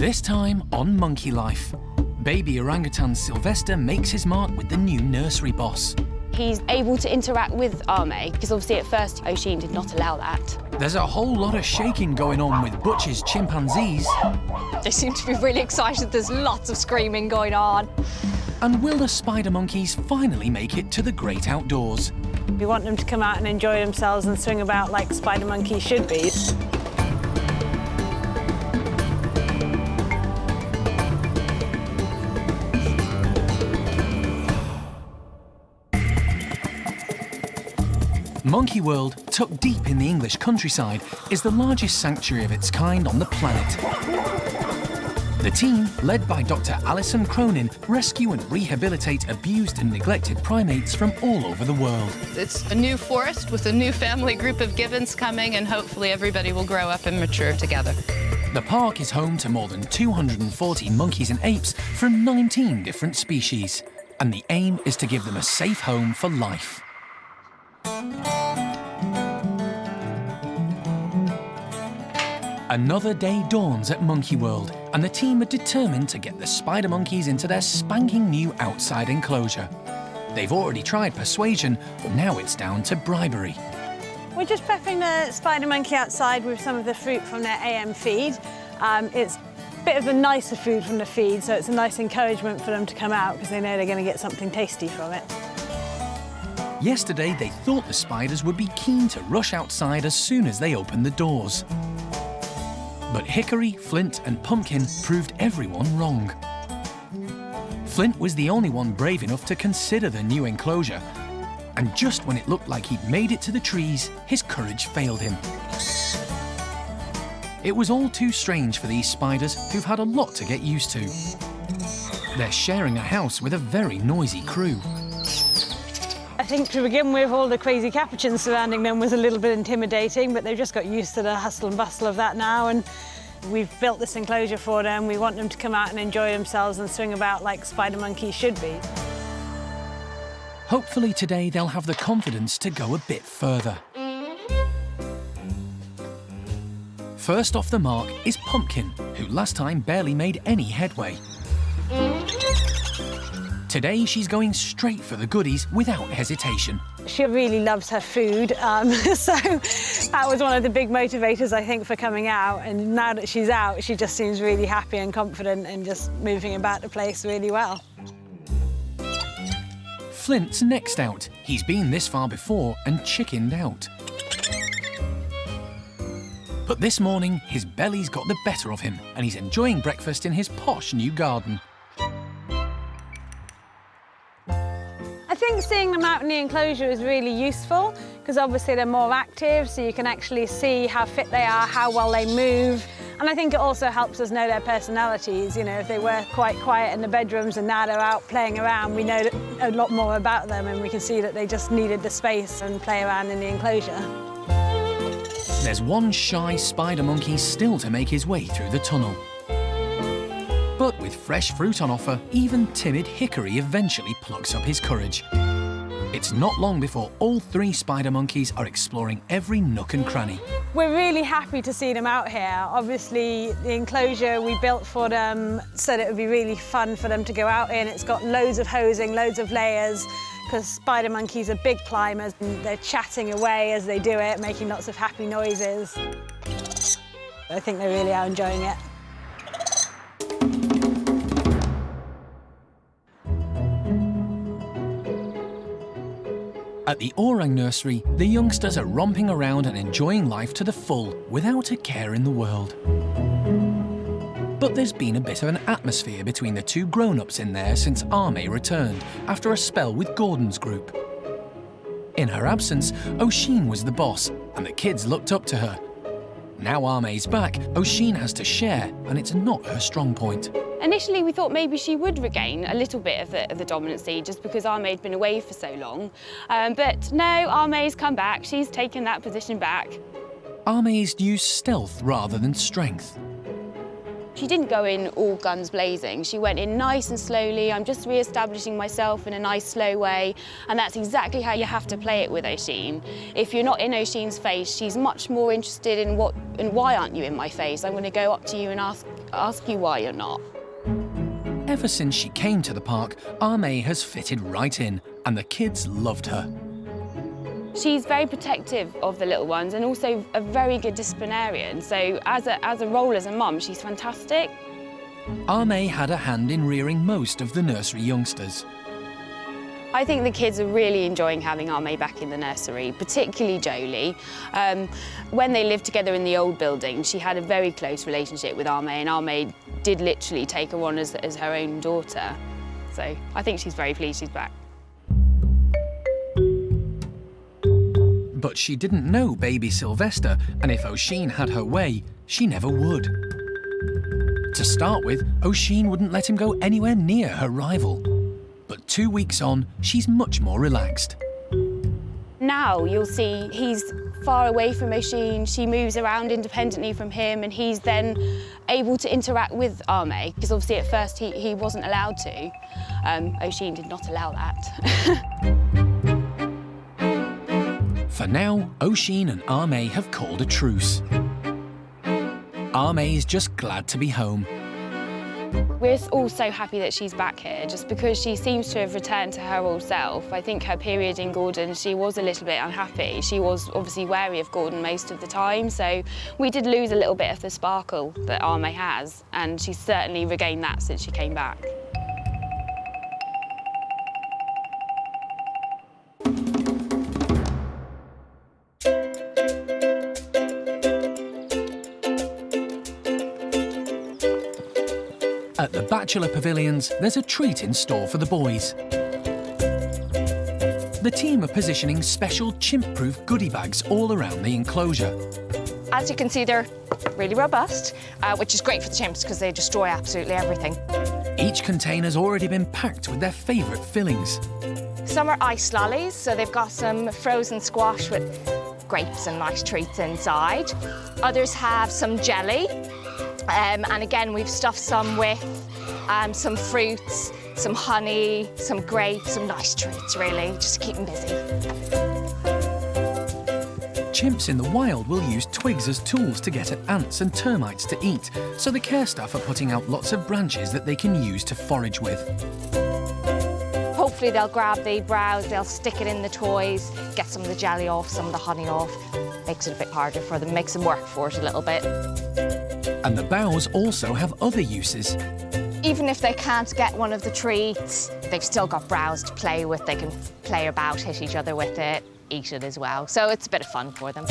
This time on Monkey Life, baby Orangutan Sylvester makes his mark with the new nursery boss. He's able to interact with Arme, because obviously at first Oisin did not allow that. There's a whole lot of shaking going on with Butch's chimpanzees. They seem to be really excited. There's lots of screaming going on. And will the spider monkeys finally make it to the great outdoors? We want them to come out and enjoy themselves and swing about like spider monkeys should be. Monkey World, tucked deep in the English countryside, is the largest sanctuary of its kind on the planet. The team, led by Dr. Alison Cronin, rescue and rehabilitate abused and neglected primates from all over the world. It's a new forest with a new family group of gibbons coming, and hopefully everybody will grow up and mature together. The park is home to more than 240 monkeys and apes from 19 different species, and the aim is to give them a safe home for life. Another day dawns at Monkey World, and the team are determined to get the spider monkeys into their spanking new outside enclosure. They've already tried persuasion, but now it's down to bribery. We're just prepping the spider monkey outside with some of the fruit from their AM feed. It's a bit of the nicer food from the feed, so it's a nice encouragement for them to come out because they know they're going to get something tasty from it. Yesterday, they thought the spiders would be keen to rush outside as soon as they opened the doors. But Hickory, Flint and Pumpkin proved everyone wrong. Flint was the only one brave enough to consider the new enclosure, and just when it looked like he'd made it to the trees, his courage failed him. It was all too strange for these spiders, who've had a lot to get used to. They're sharing a house with a very noisy crew. I think to begin with, all the crazy capuchins surrounding them was a little bit intimidating, but they've just got used to the hustle and bustle of that now, and we've built this enclosure for them. We want them to come out and enjoy themselves and swing about like spider monkeys should be. Hopefully today they'll have the confidence to go a bit further. First off the mark is Pumpkin, who last time barely made any headway. Today, she's going straight for the goodies without hesitation. She really loves her food, so that was one of the big motivators, I think, for coming out. And now that she's out, she just seems really happy and confident and just moving about the place really well. Flint's next out. He's been this far before and chickened out. But this morning, his belly's got the better of him, and he's enjoying breakfast in his posh new garden. I think seeing them out in the enclosure is really useful because obviously they're more active, so you can actually see how fit they are, how well they move. And I think it also helps us know their personalities. You know, if they were quite quiet in the bedrooms and now they're out playing around, we know a lot more about them, and we can see that they just needed the space and play around in the enclosure. There's one shy spider monkey still to make his way through the tunnel. But with fresh fruit on offer, even timid Hickory eventually plucks up his courage. It's not long before all three spider monkeys are exploring every nook and cranny. We're really happy to see them out here. Obviously, the enclosure we built for them so that it would be really fun for them to go out in. It's got loads of hosing, loads of layers, because spider monkeys are big climbers and they're chatting away as they do it, making lots of happy noises. I think they really are enjoying it. At the Orang Nursery, the youngsters are romping around and enjoying life to the full, without a care in the world. But there's been a bit of an atmosphere between the two grown-ups in there since Arme returned, after a spell with Gordon's group. In her absence, Oisin was the boss, and the kids looked up to her. Now Arme's back, Oisin has to share, and it's not her strong point. Initially, we thought maybe she would regain a little bit of the dominancy just because Arme had been away for so long. But no, Arme's come back. She's taken that position back. Arme's used stealth rather than strength. She didn't go in all guns blazing. She went in nice and slowly. I'm just re-establishing myself in a nice, slow way. And that's exactly how you have to play it with Oisin. If you're not in Oisin's face, she's much more interested in why aren't you in my face? I'm going to go up to you and ask you why you're not. Ever since she came to the park, Arme has fitted right in, and the kids loved her. She's very protective of the little ones and also a very good disciplinarian. So as a role as a mum, she's fantastic. Arme had a hand in rearing most of the nursery youngsters. I think the kids are really enjoying having Arme back in the nursery, particularly Jolie. When they lived together in the old building, she had a very close relationship with Arme, and Arme did literally take her on as her own daughter. So I think she's very pleased she's back. But she didn't know baby Sylvester, and if Oisin had her way, she never would. To start with, Oisin wouldn't let him go anywhere near her rival. But 2 weeks on, she's much more relaxed. Now you'll see he's far away from Oisin, she moves around independently from him, and he's then able to interact with Arme, because obviously at first he wasn't allowed to. Oisin did not allow that. For now, Oisin and Arme have called a truce. Arme's just glad to be home. We're all so happy that she's back here, just because she seems to have returned to her old self. I think her period in Gordon, she was a little bit unhappy. She was obviously wary of Gordon most of the time, so we did lose a little bit of the sparkle that Arme has, and she's certainly regained that since she came back. At the Bachelor Pavilions, there's a treat in store for the boys. The team are positioning special chimp-proof goodie bags all around the enclosure. As you can see, they're really robust, which is great for the chimps because they destroy absolutely everything. Each container's already been packed with their favourite fillings. Some are ice lollies, so they've got some frozen squash with grapes and nice treats inside. Others have some jelly. And again, we've stuffed some with some fruits, some honey, some grapes, some nice treats, really, just to keep them busy. Chimps in the wild will use twigs as tools to get at ants and termites to eat, so the care staff are putting out lots of branches that they can use to forage with. Hopefully they'll grab the browse, they'll stick it in the toys, get some of the jelly off, some of the honey off. Makes it a bit harder for them, makes them work for it a little bit. And the boughs also have other uses. Even if they can't get one of the treats, they've still got browse to play with. They can play about, hit each other with it, eat it as well. So it's a bit of fun for them.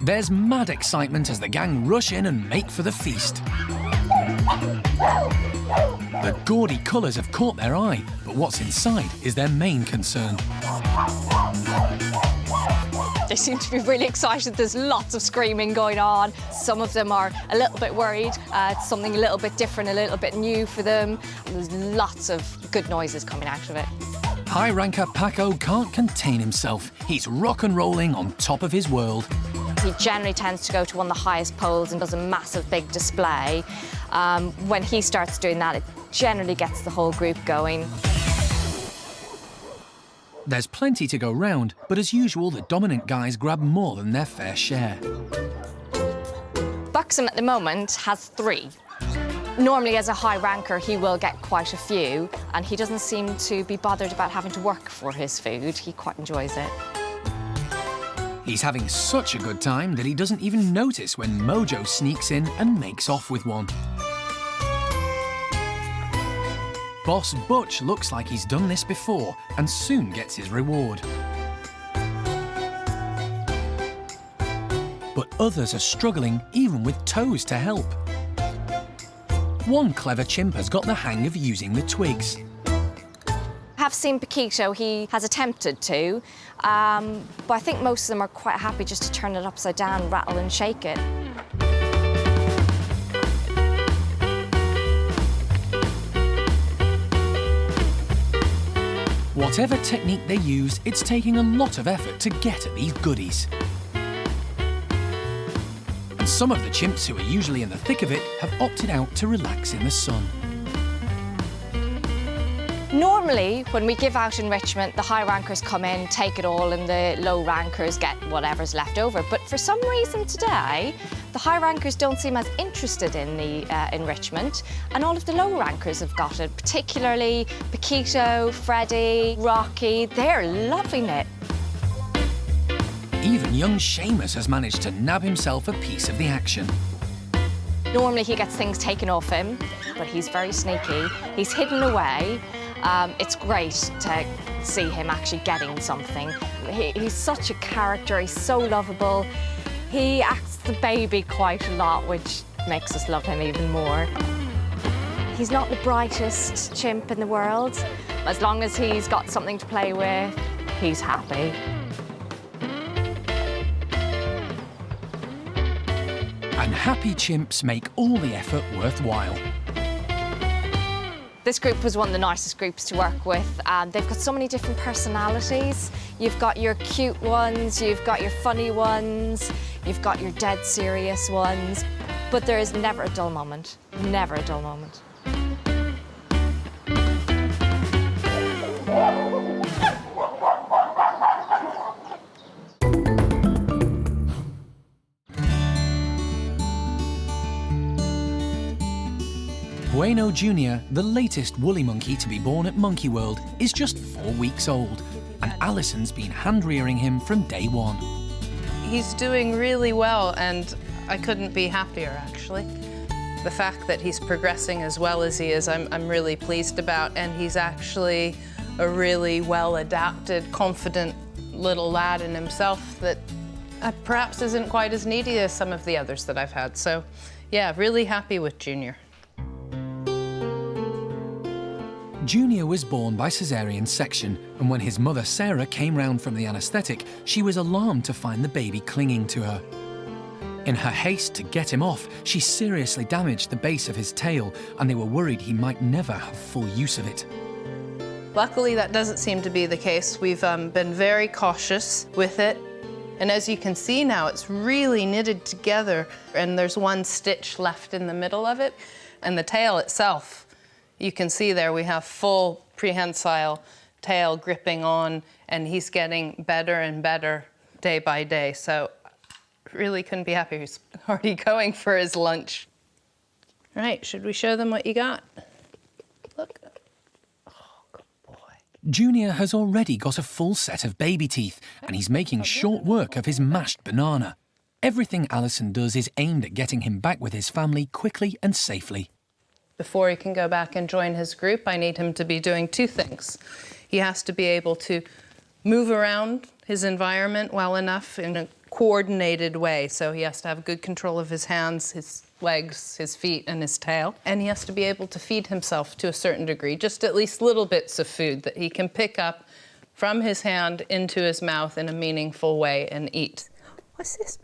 There's mad excitement as the gang rush in and make for the feast. The gaudy colours have caught their eye, but what's inside is their main concern. They seem to be really excited. There's lots of screaming going on. Some of them are a little bit worried. It's something a little bit different, a little bit new for them. There's lots of good noises coming out of it. High ranker Paco can't contain himself. He's rock and rolling on top of his world. He generally tends to go to one of the highest poles and does a massive big display. When he starts doing that, it generally gets the whole group going. There's plenty to go round, but as usual, the dominant guys grab more than their fair share. Buxom at the moment has 3. Normally, as a high ranker, he will get quite a few, and he doesn't seem to be bothered about having to work for his food. He quite enjoys it. He's having such a good time that he doesn't even notice when Mojo sneaks in and makes off with one. Boss Butch looks like he's done this before and soon gets his reward. But others are struggling, even with toes to help. One clever chimp has got the hang of using the twigs. I have seen Paquito, he has attempted to, but I think most of them are quite happy just to turn it upside down, rattle and shake it. Whatever technique they use, it's taking a lot of effort to get at these goodies. And some of the chimps who are usually in the thick of it have opted out to relax in the sun. Normally, when we give out enrichment, the high rankers come in, take it all, and the low rankers get whatever's left over. But for some reason today, the high rankers don't seem as interested in the enrichment, and all of the low rankers have got it, particularly Paquito, Freddie, Rocky. They're loving it. Even young Seamus has managed to nab himself a piece of the action. Normally he gets things taken off him, but he's very sneaky. He's hidden away. It's great to see him actually getting something. He's such a character, he's so lovable. He acts the baby quite a lot, which makes us love him even more. He's not the brightest chimp in the world. As long as he's got something to play with, he's happy. And happy chimps make all the effort worthwhile. This group was one of the nicest groups to work with. They've got so many different personalities. You've got your cute ones, you've got your funny ones, you've got your dead serious ones. But there is never a dull moment, never a dull moment. Bueno Jr., the latest woolly monkey to be born at Monkey World, is just 4 weeks old, and Alison's been hand-rearing him from day one. He's doing really well, and I couldn't be happier, actually. The fact that he's progressing as well as he is, I'm really pleased about, and he's actually a really well-adapted, confident little lad in himself that perhaps isn't quite as needy as some of the others that I've had. So, yeah, really happy with Junior. Junior was born by caesarean section, and when his mother Sarah came round from the anaesthetic, she was alarmed to find the baby clinging to her. In her haste to get him off, she seriously damaged the base of his tail, and they were worried he might never have full use of it. Luckily, that doesn't seem to be the case. We've been very cautious with it. And as you can see now, it's really knitted together, and there's one stitch left in the middle of it. And the tail itself, you can see there we have full prehensile tail gripping on, and he's getting better and better day by day. So really couldn't be happier. He's already going for his lunch. All right, should we show them what you got? Look. Oh, good boy. Junior has already got a full set of baby teeth, and he's making short work of his mashed banana. Everything Alison does is aimed at getting him back with his family quickly and safely. Before he can go back and join his group, I need him to be doing two things. He has to be able to move around his environment well enough in a coordinated way. So he has to have good control of his hands, his legs, his feet, and his tail. And he has to be able to feed himself to a certain degree, just at least little bits of food that he can pick up from his hand into his mouth in a meaningful way and eat. What's this?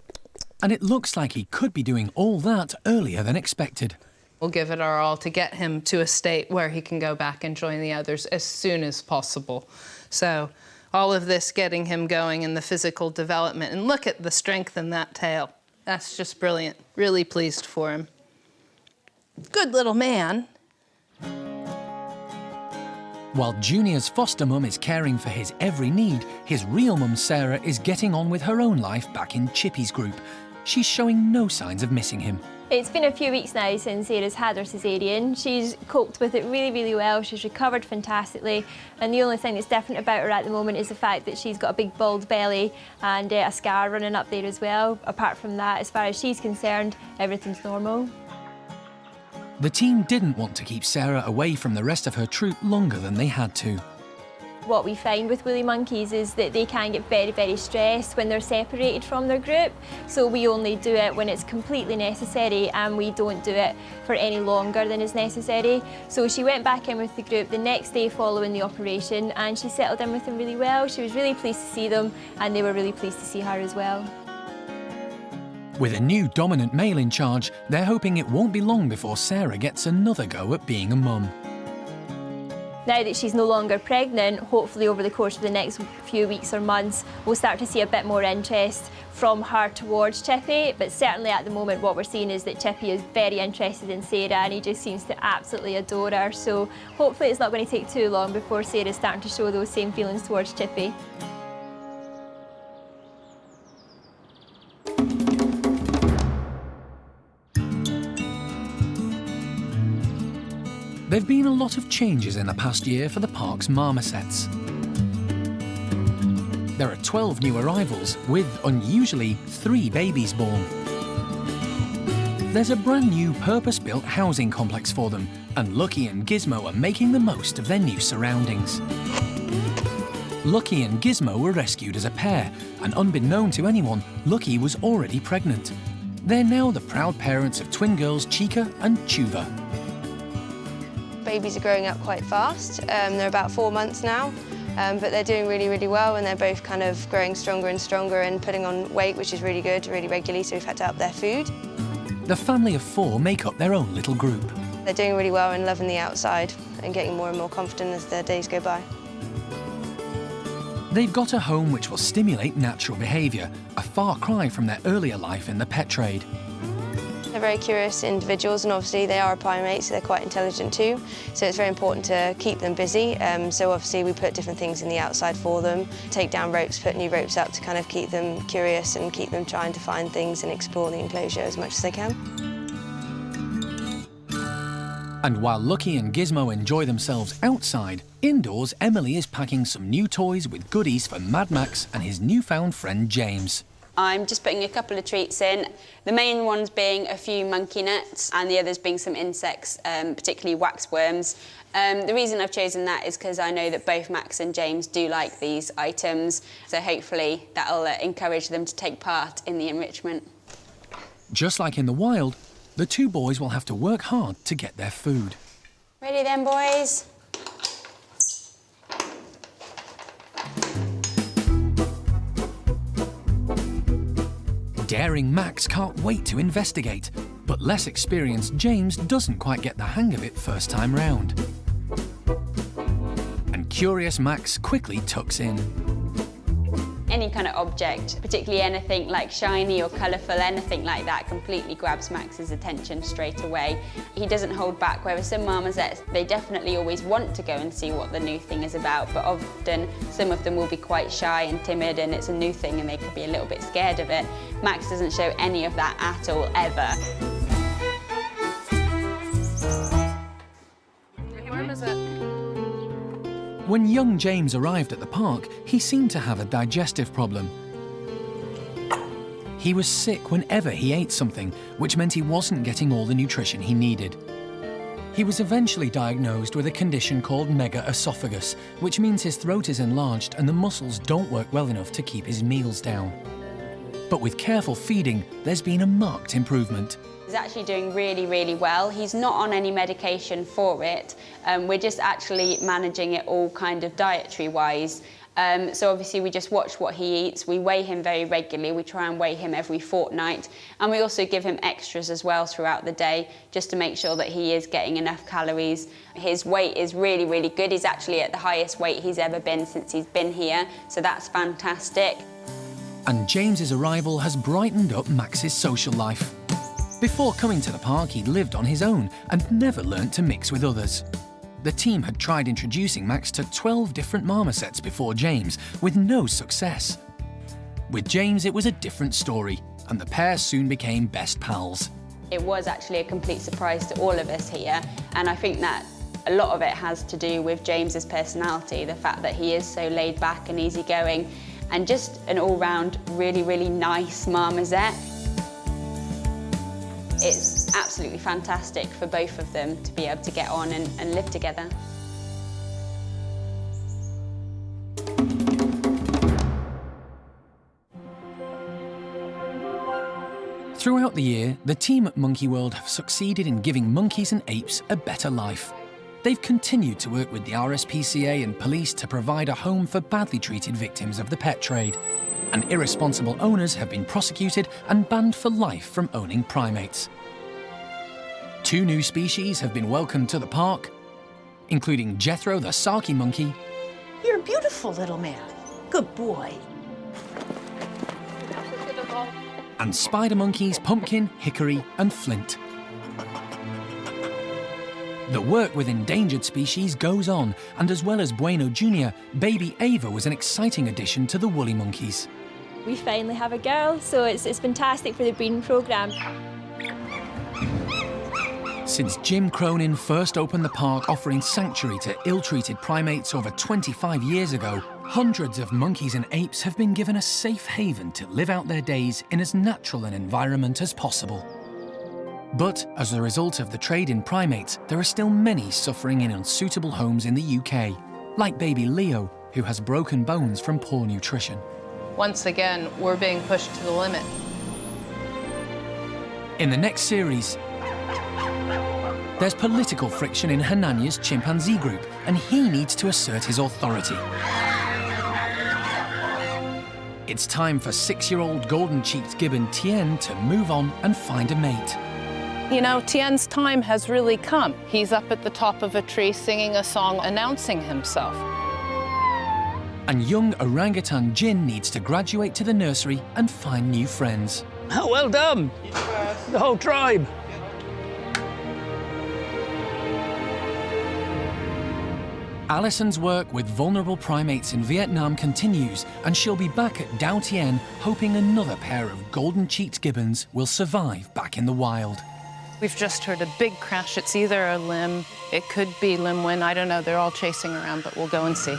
And it looks like he could be doing all that earlier than expected. We'll give it our all to get him to a state where he can go back and join the others as soon as possible. So all of this getting him going in the physical development. And look at the strength in that tail. That's just brilliant. Really pleased for him. Good little man. While Junior's foster mum is caring for his every need, his real mum Sarah is getting on with her own life back in Chippy's group. She's showing no signs of missing him. It's been a few weeks now since Sarah's had her caesarean. She's coped with it really, really well. She's recovered fantastically. And the only thing that's different about her at the moment is the fact that she's got a big bald belly and a scar running up there as well. Apart from that, as far as she's concerned, everything's normal. The team didn't want to keep Sarah away from the rest of her troop longer than they had to. What we find with woolly monkeys is that they can get very, very stressed when they're separated from their group. So we only do it when it's completely necessary, and we don't do it for any longer than is necessary. So she went back in with the group the next day following the operation, and she settled in with them really well. She was really pleased to see them, and they were really pleased to see her as well. With a new dominant male in charge, they're hoping it won't be long before Sarah gets another go at being a mum. Now that she's no longer pregnant, hopefully over the course of the next few weeks or months, we'll start to see a bit more interest from her towards Chippy. But certainly at the moment, what we're seeing is that Chippy is very interested in Sarah and he just seems to absolutely adore her. So hopefully it's not going to take too long before Sarah's starting to show those same feelings towards Chippy. There have been a lot of changes in the past year for the park's marmosets. There are 12 new arrivals, with unusually 3 babies born. There's a brand new purpose-built housing complex for them, and Lucky and Gizmo are making the most of their new surroundings. Lucky and Gizmo were rescued as a pair, and unbeknown to anyone, Lucky was already pregnant. They're now the proud parents of twin girls Chica and Chuva. Babies are growing up quite fast. They're about 4 months now, but they're doing really, really well, and they're both kind of growing stronger and stronger and putting on weight, which is really good, really regularly, so we've had to up their food. The family of 4 make up their own little group. They're doing really well and loving the outside and getting more and more confident as the days go by. They've got a home which will stimulate natural behaviour, a far cry from their earlier life in the pet trade. They're very curious individuals, and obviously they are a primate, so they're quite intelligent too. So it's very important to keep them busy. So obviously we put different things in the outside for them, take down ropes, put new ropes up to kind of keep them curious and keep them trying to find things and explore the enclosure as much as they can. And while Lucky and Gizmo enjoy themselves outside, indoors Emily is packing some new toys with goodies for Mad Max and his newfound friend James. I'm just putting a couple of treats in, the main ones being a few monkey nuts and the others being some insects, particularly waxworms. The reason I've chosen that is because I know that both Max and James do like these items, so hopefully that'll encourage them to take part in the enrichment. Just like in the wild, the 2 boys will have to work hard to get their food. Ready then, boys? Daring Max can't wait to investigate, but less experienced James doesn't quite get the hang of it first time round. And curious Max quickly tucks in. Any kind of object, particularly anything like shiny or colourful, anything like that completely grabs Max's attention straight away. He doesn't hold back, whereas some marmosets, they definitely always want to go and see what the new thing is about, but often some of them will be quite shy and timid and it's a new thing and they could be a little bit scared of it. Max doesn't show any of that at all, ever. Where is it? When young James arrived at the park, he seemed to have a digestive problem. He was sick whenever he ate something, which meant he wasn't getting all the nutrition he needed. He was eventually diagnosed with a condition called Megaesophagus, which means his throat is enlarged and the muscles don't work well enough to keep his meals down. But with careful feeding, there's been a marked improvement. He's actually doing really, really well. He's not on any medication for it. We're just actually managing it all kind of dietary-wise. So obviously we just watch what he eats. We weigh him very regularly. We try and weigh him every fortnight. And we also give him extras as well throughout the day, just to make sure that he is getting enough calories. His weight is really, really good. He's actually at the highest weight he's ever been since he's been here. So that's fantastic. And James's arrival has brightened up Max's social life. Before coming to the park, he'd lived on his own and never learnt to mix with others. The team had tried introducing Max to 12 different marmosets before James, with no success. With James, it was a different story, and the pair soon became best pals. It was actually a complete surprise to all of us here, and I think that a lot of it has to do with James's personality, the fact that he is so laid back and easygoing, and just an all-round really, really nice marmoset. It's absolutely fantastic for both of them to be able to get on and live together. Throughout the year, the team at Monkey World have succeeded in giving monkeys and apes a better life. They've continued to work with the RSPCA and police to provide a home for badly treated victims of the pet trade. And irresponsible owners have been prosecuted and banned for life from owning primates. 2 new species have been welcomed to the park, including Jethro the Sarky monkey. You're a beautiful little man. Good boy. And spider monkeys Pumpkin, Hickory and Flint. The work with endangered species goes on, and as well as Bueno Jr., baby Ava was an exciting addition to the woolly monkeys. We finally have a girl, so it's fantastic for the breeding programme. Since Jim Cronin first opened the park offering sanctuary to ill-treated primates over 25 years ago, hundreds of monkeys and apes have been given a safe haven to live out their days in as natural an environment as possible. But as a result of the trade in primates, there are still many suffering in unsuitable homes in the UK, like baby Leo, who has broken bones from poor nutrition. Once again, we're being pushed to the limit. In the next series, there's political friction in Hananya's chimpanzee group, and he needs to assert his authority. It's time for 6-year-old golden-cheeked gibbon Tien to move on and find a mate. You know, Tien's time has really come. He's up at the top of a tree singing a song announcing himself. And young orangutan Jin needs to graduate to the nursery and find new friends. Oh, well done! The whole tribe. Alison's work with vulnerable primates in Vietnam continues, and she'll be back at Dao Tien hoping another pair of golden-cheeked gibbons will survive back in the wild. We've just heard a big crash. It's either a limb, it could be limb win, I don't know. They're all chasing around, but we'll go and see.